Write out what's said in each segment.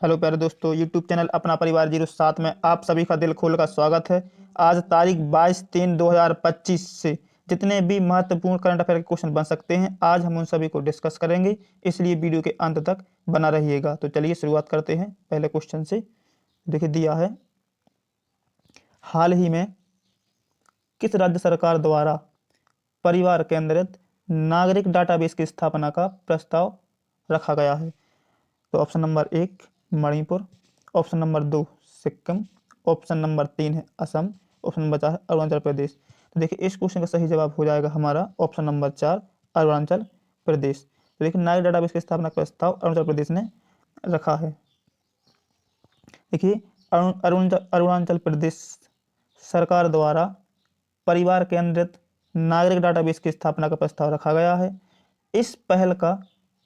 Hello प्यारे दोस्तों, YouTube channel अपना परिवार 07 में आप सभी का दिल खोल का स्वागत है। आज तारीख 22/3/2025 से जितने भी महत्वपूर्ण करंट अफेयर के क्वेश्चन बन सकते हैं, आज हम उन सभी को डिस्कस करेंगे, इसलिए वीडियो के अंत तक बना रहिएगा। तो चलिए शुरुआत करते हैं पहले क्वेश्चन से। देखिए दिया है, हाल ही में किस राज्य सरकार द्वारा परिवार केंद्रित नागरिक डाटाबेस की स्थापना का प्रस्ताव रखा गया है? तो option number 1 Manipur, option number 2 Sikkim, option number 3 है असम, ऑप्शन नंबर 4 है अरुणाचल प्रदेश। तो देखिए इस क्वेश्चन का सही जवाब हो जाएगा हमारा ऑप्शन नंबर 4 अरुणाचल प्रदेश। तो देखिए नागरिक डाटाबेस की स्थापना का प्रस्ताव अरुणाचल प्रदेश ने रखा है। देखिए अरुणाचल प्रदेश सरकार द्वारा परिवार केंद्रित नागरिक डाटाबेस की स्थापना का प्रस्ताव रखा गया है। इस पहल का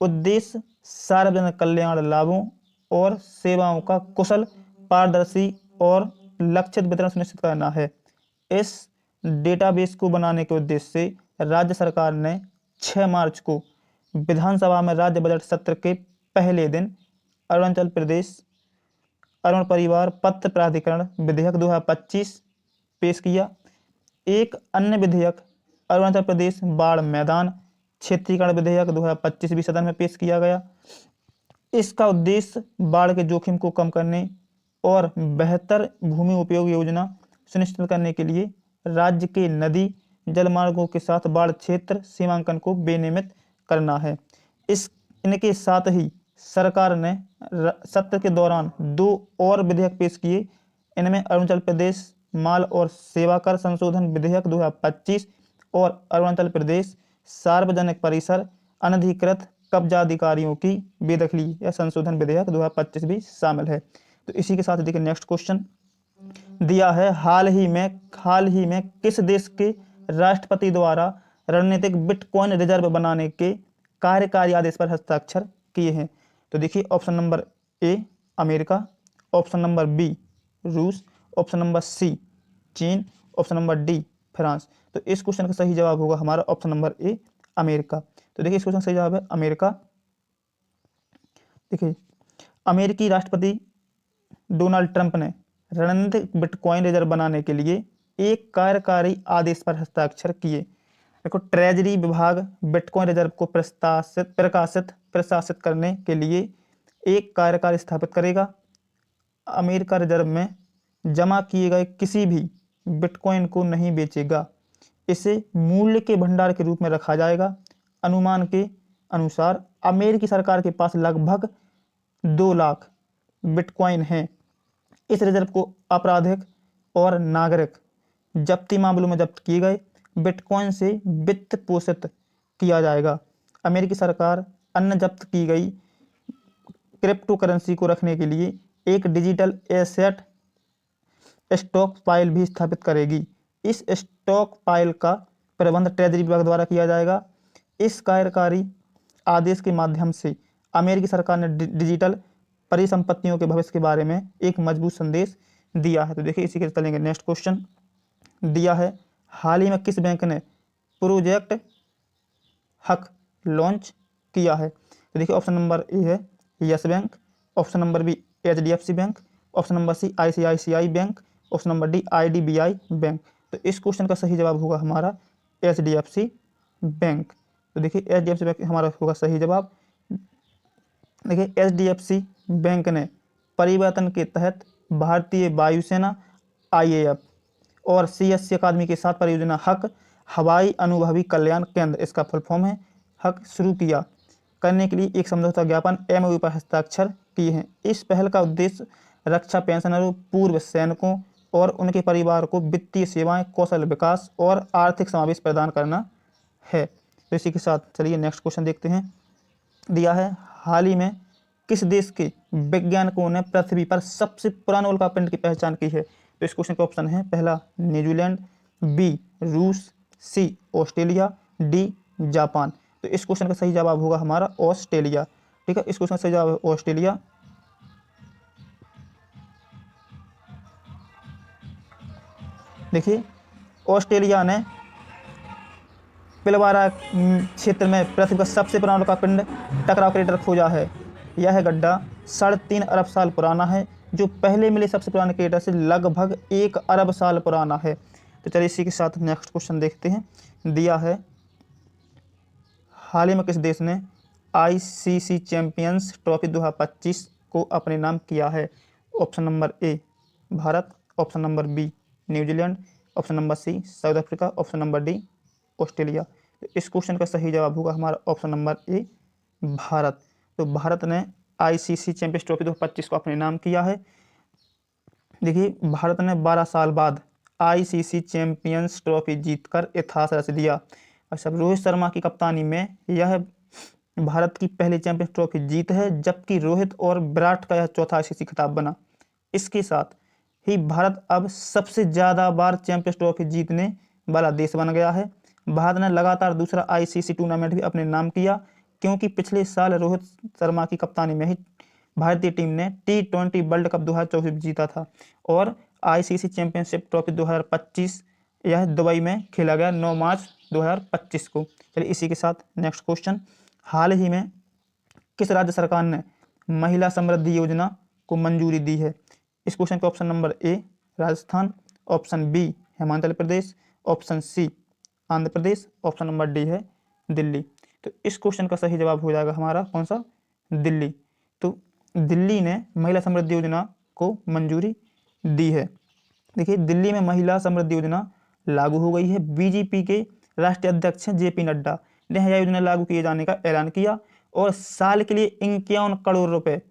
उद्देश्य सार्वजनिक कल्याण लाभों और सेवाओं का कुशल, पारदर्शी और लक्षित वितरण सुनिश्चित करना है। इस डेटाबेस को बनाने के उद्देश्य से राज्य सरकार ने 6 मार्च को विधानसभा में राज्य बजट सत्र के पहले दिन अरुणाचल प्रदेश अरुण परिवार पत्र प्राधिकरण विधेयक 2025 पेश किया। एक अन्य विधेयक अरुणाचल प्रदेश बाढ़ मैदान क्षेत्रीकरण विधेयक 2025 भी सदन में पेश किया गया। इसका उद्देश्य बाढ़ के जोखिम को कम करने और बेहतर भूमि उपयोग योजना सुनिश्चित करने के लिए राज्य के नदी जलमार्गों के साथ बाढ़ क्षेत्र सीमांकन को विनियमित करना है। इनके साथ ही सरकार ने सत्र के दौरान 2 और विधेयक पेश किए। इनमें अरुणाचल प्रदेश माल और सेवा कर संशोधन विधेयक 2025 और अरुणाचल प्रदेश सार्वजनिक परिसर अनधिकृत कब्जाधिकारियों की बेदखली या संशोधन विधेयक 2025 भी शामिल है। तो इसी के साथ देखिए नेक्स्ट क्वेश्चन दिया है, हाल ही में किस देश के राष्ट्रपति द्वारा रणनीतिक बिटकॉइन रिजर्व बनाने के कार्यकारी आदेश पर हस्ताक्षर किए हैं? तो देखिए option number A America, option number B रूस, ऑप्शन नंबर सी चीन, ऑप्शन नंबर डी फ्रांस। तो इस क्वेश्चन का सही जवाब होगा हमारा ऑप्शन नंबर ए अमेरिका। तो देखिए इस क्वेश्चन का सही जवाब है अमेरिका। देखिए अमेरिकी राष्ट्रपति डोनाल्ड ट्रंप ने रणनीतिक बिटकॉइन रिजर्व बनाने के लिए एक कार्यकारी आदेश पर हस्ताक्षर किए। देखो ट्रेजरी विभाग बिटकॉइन रिजर्व को प्रशासित करने के लिए एक कार्यकारी स्थापित करेगा। अमेरिका रिजर्व में जमा किए गए किसी भी बिटकॉइन को नहीं बेचेगा। इसे मूल्य के भंडार के रूप में रखा जाएगा। अनुमान के अनुसार अमेरिकी सरकार के पास लगभग 2 लाख बिटकॉइन हैं। इस रिजर्व को आपराधिक और नागरिक जब्ती मामलों में जब्त किए गए बिटकॉइन से वित्त पोषित किया जाएगा। अमेरिकी सरकार अन्य जब्त की गई क्रिप्टो करेंसी को रखने के लिए एक डिजिटल एसेट स्टॉक पाइल भी स्थापित करेगी। इस स्टॉक पाइल का प्रबंध ट्रेजरी विभाग द्वारा किया जाएगा। इस कार्यकारी आदेश के माध्यम से अमेरिकी सरकार ने डिजिटल परिसंपत्तियों के भविष्य के बारे में एक मजबूत संदेश दिया है। तो देखिए इसी के चलेंगे नेक्स्ट क्वेश्चन दिया है, हाल ही में किस बैंक ने प्रोजेक्ट हक लॉन्च किया है? तो देखिए ऑप्शन नंबर ए है Yes bank, option number B HDFC bank, option number C ICICI bank, option number D IDBI bank. तो इस क्वेश्चन का सही जवाब होगा हमारा HDFC बैंक। तो देखिए HDFC बैंक हमारा होगा सही जवाब। देखिए HDFC बैंक ने परिवर्तन के तहत भारतीय वायुसेना IAF और CSC अकादमी के साथ परियोजना हक हवाई अनुभवी कल्याण केंद्र, इसका फुल फॉर्म है, हक शुरू किया करने के लिए एक समझौता ज्ञापन MOU पर हस्ताक्षर किए हैं। इस पहल का उद्देश्य रक्षा पेंशनरों, पूर्व सैनिकों और उनके परिवार को वित्तीय सेवाएं, कौशल विकास और आर्थिक समावेश प्रदान करना है। तो इसी के साथ चलिए नेक्स्ट क्वेश्चन देखते हैं। दिया है, हाल ही में किस देश के वैज्ञानिकों ने पृथ्वी पर सबसे पुराने उल्कापिंड की पहचान की है? तो इस क्वेश्चन का ऑप्शन है, पहला न्यूजीलैंड, बी रूस, सी ऑस्ट्रेलिया, डी जापान। तो इस क्वेश्चन का सही जवाब होगा हमारा ऑस्ट्रेलिया। ठीक है, इस क्वेश्चन का सही जवाब है ऑस्ट्रेलिया। देखिए ऑस्ट्रेलिया ने पिलवारा क्षेत्र में पृथ्वी का सबसे पुराना उल्कापिंड टकराव क्रेटर खोजा है। यह गड्ढा 3.5 अरब साल पुराना है, जो पहले मिले सबसे पुराने क्रेटर से लगभग 1 अरब साल पुराना है। तो चलिए इसी के साथ नेक्स्ट क्वेश्चन देखते हैं। दिया है, हाल ही में किस देश ने आईसीसी चैंपियंस ट्रॉफी 2025 को अपने नाम किया है? Option number A Bharat, option number B New Zealand, option number C South Africa, option number D Australia. तो इस क्वेश्चन का सही जवाब होगा हमारा ऑप्शन नंबर ए भारत। तो भारत ने आईसीसी चैंपियंस ट्रॉफी 2025 को अपने नाम किया है। देखिए, भारत ने 12 साल बाद आईसीसी चैंपियंस ट्रॉफी जीतकर इतिहास रच दिया। अच्छा, रोहित शर्मा की कप्तानी में यह भारत की पहली चैंपियंस ट्रॉफी जीत है, जबकि रोहित और विराट का यह चौथा आईसीसी खिताब बना। इसके साथ ही भारत अब सबसे ज़्यादा बार चैंपियंस ट्रॉफी जीतने वाला देश बन गया है। भारत ने लगातार दूसरा आईसीसी टूर्नामेंट भी अपने नाम किया, क्योंकि पिछले साल रोहित शर्मा की कप्तानी में ही भारतीय टीम ने T20 वर्ल्ड कप 2024 जीता था। और आईसीसी चैंपियनशिप ट्रॉफी 2025 यह दुबई में खेला गया 9 मार्च 2025 को। चलिए इसी के साथ नेक्स्ट क्वेश्चन, हाल ही में किस राज्य सरकार ने महिला समृद्धि योजना को मंजूरी दी है? इस क्वेश्चन का option number A Rajasthan, option B Himachal Pradesh, option C Andhra Pradesh, option number D है दिल्ली। तो इस क्वेश्चन का सही जवाब हो जाएगा हमारा कौन सा? दिल्ली। तो दिल्ली ने महिला समृद्धि योजना को मंजूरी दी है। देखिए, दिल्ली में महिला समृद्धि योजना लागू हो गई है। बीजेपी के राष्ट्रीय अध्यक्ष जेपी नड्डा ने यह योजना लागू किए जाने का ऐलान किया और साल के लिए 51 करोड़ रुपए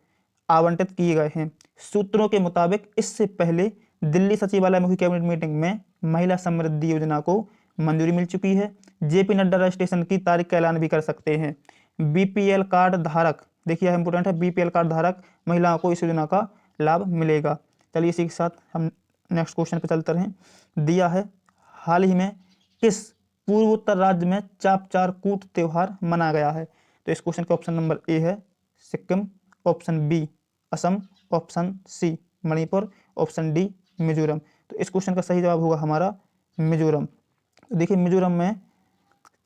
आवंटित किए गए हैं। सूत्रों के मुताबिक इससे पहले दिल्ली सचिवालय में हुई कैबिनेट मीटिंग में महिला समृद्धि योजना को मंजूरी मिल चुकी है। जेपी नड्डा रजिस्ट्रेशन की तारीख का ऐलान भी कर सकते हैं। बीपीएल कार्ड धारक, देखिए यह इंपोर्टेंट है, बीपीएल कार्ड धारक महिलाओं को इस योजना का लाभ मिलेगा। चलिए इसी के साथ हम नेक्स्ट क्वेश्चन पर चलते रहें। दिया है, हाल ही में किस पूर्वोत्तर राज्य में चाप चार कूट त्योहार मनाया गया है? तो इस क्वेश्चन का ऑप्शन नंबर ए है Sikkim, option B Assam, option C Manipur, option D Mizoram. तो इस क्वेश्चन का सही जवाब होगा हमारा मिजोरम। देखिए, मिजोरम में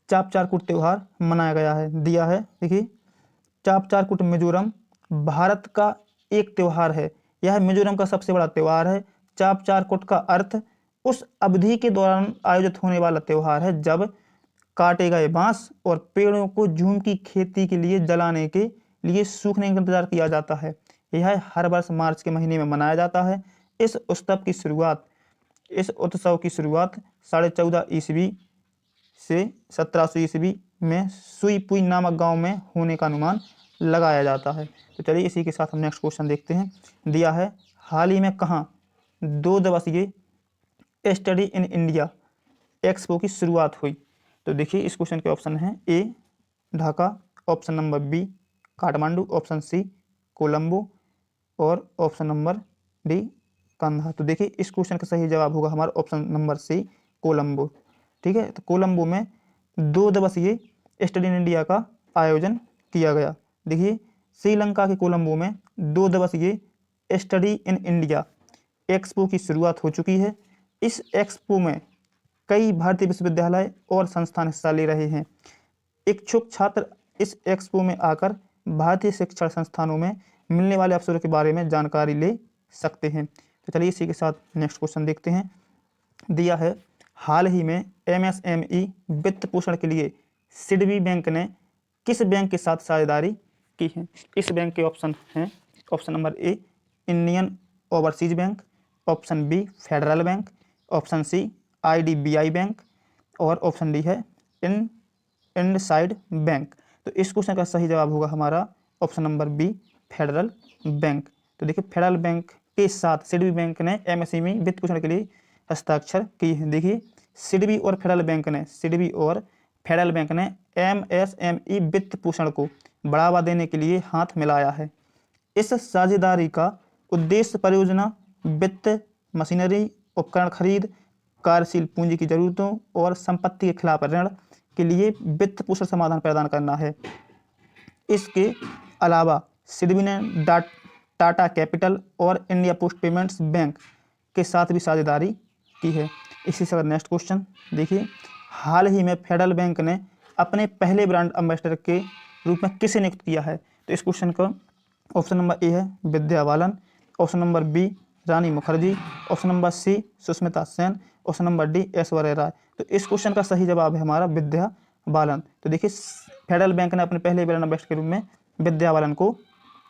चाप चार कूट त्योहार मनाया गया है। दिया है, देखिए चाप चार कूट मिजोरम भारत का एक त्यौहार है। यह मिजोरम का सबसे बड़ा त्यौहार है। चाप चार कूट का अर्थ उस अवधि के दौरान आयोजित होने वाला त्यौहार है जब काटे गए बांस और पेड़ों को झूम की खेती के लिए जलाने के लिए सूखने का इंतजार किया जाता है। यह हर वर्ष मार्च के महीने में मनाया जाता है। इस उत्सव की शुरुआत 1450 ईस्वी से 1700 ईस्वी में सुईपुई नामक गांव में होने का अनुमान लगाया जाता है। तो चलिए इसी के साथ हम नेक्स्ट क्वेश्चन देखते हैं। दिया है, हाल ही में कहाँ 2 दिवसीय स्टडी इन इंडिया एक्सपो की शुरुआत हुई? तो देखिए, इस क्वेश्चन के ऑप्शन हैं A Dhaka, option number B Kathmandu, option C Colombo और ऑप्शन नंबर डी कंधा। तो देखिए, इस क्वेश्चन का सही जवाब होगा हमारा ऑप्शन नंबर सी कोलंबो। ठीक है, तो कोलंबो में 2 दिवसीय स्टडी इन इंडिया का आयोजन किया गया। देखिए, श्रीलंका के कोलंबो में 2 दिवसीय स्टडी इन इंडिया एक्सपो की शुरुआत हो चुकी है। इस एक्सपो में कई भारतीय विश्वविद्यालय और संस्थान हिस्सा ले रहे हैं। इच्छुक छात्र इस एक्सपो में आकर भारतीय शिक्षण संस्थानों में मिलने वाले अवसरों के बारे में जानकारी ले सकते हैं। तो चलिए इसी के साथ नेक्स्ट क्वेश्चन देखते हैं। दिया है, हाल ही में एमएसएमई वित्त पोषण के लिए सिडबी बैंक ने किस बैंक के साथ साझेदारी की है? इस बैंक के ऑप्शन हैं, option number A Indian Overseas bank, option B Federal bank, option C IDBI bank और ऑप्शन डी है इंडसाइड बैंक। तो इस क्वेश्चन का सही जवाब होगा हमारा option number B Federal bank. तो देखिए, फेडरल बैंक के साथ सिडबी बैंक ने एमएसएमई वित्त पोषण के लिए हस्ताक्षर किए हैं। देखिए, सिडबी और फेडरल बैंक ने एमएसएमई वित्त पोषण को बढ़ावा देने के लिए हाथ मिलाया है। इस साझेदारी का उद्देश्य परियोजना वित्त, मशीनरी, उपकरण खरीद, कार्यशील पूंजी की जरूरतों और संपत्ति के खिलाफ ऋण के लिए वित्त पोषण समाधान प्रदान करना है। इसके अलावा सिडबी ने टाटा कैपिटल और इंडिया पोस्ट पेमेंट्स बैंक के साथ भी साझेदारी की है। इसी से नेक्स्ट क्वेश्चन देखिए, हाल ही में फेडरल बैंक ने अपने पहले ब्रांड एम्बेसडर के रूप में किसे नियुक्त किया है? तो इस क्वेश्चन का सही जवाब होगा हमारा option number D Sanjay Kumar. ठीक है, तो संजय कुमार को फेडरल बैंक ने अपने पहले ब्रांड एम्बेसडर के रूप में किसे नियुक्त किया है? तो देखिए, संजय कुमार को फेडरल बैंक ने अपने पहले ब्रांड एम्बेसडर के रूप में किसे नियुक्त किया है? तो इसका ऑप्शन ऑप्शन नंबर ए है Vidya Balan, option number B Rani Mukherjee, option number C Sushmita Sen, option number D Aishwarya Rai. तो इस क्वेश्चन का सही जवाब है हमारा विद्या बालन। तो देखिए फेडरल बैंक ने अपने पहले ब्रांड एम्बेसडर के रूप में विद्या बालन को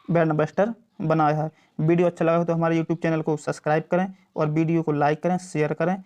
ब्रांड एम्बेसडर बनाया है। वीडियो अच्छा लगा हो तो हमारे यूट्यूब चैनल को सब्सक्राइब करें और वीडियो को लाइक करें, शेयर करें।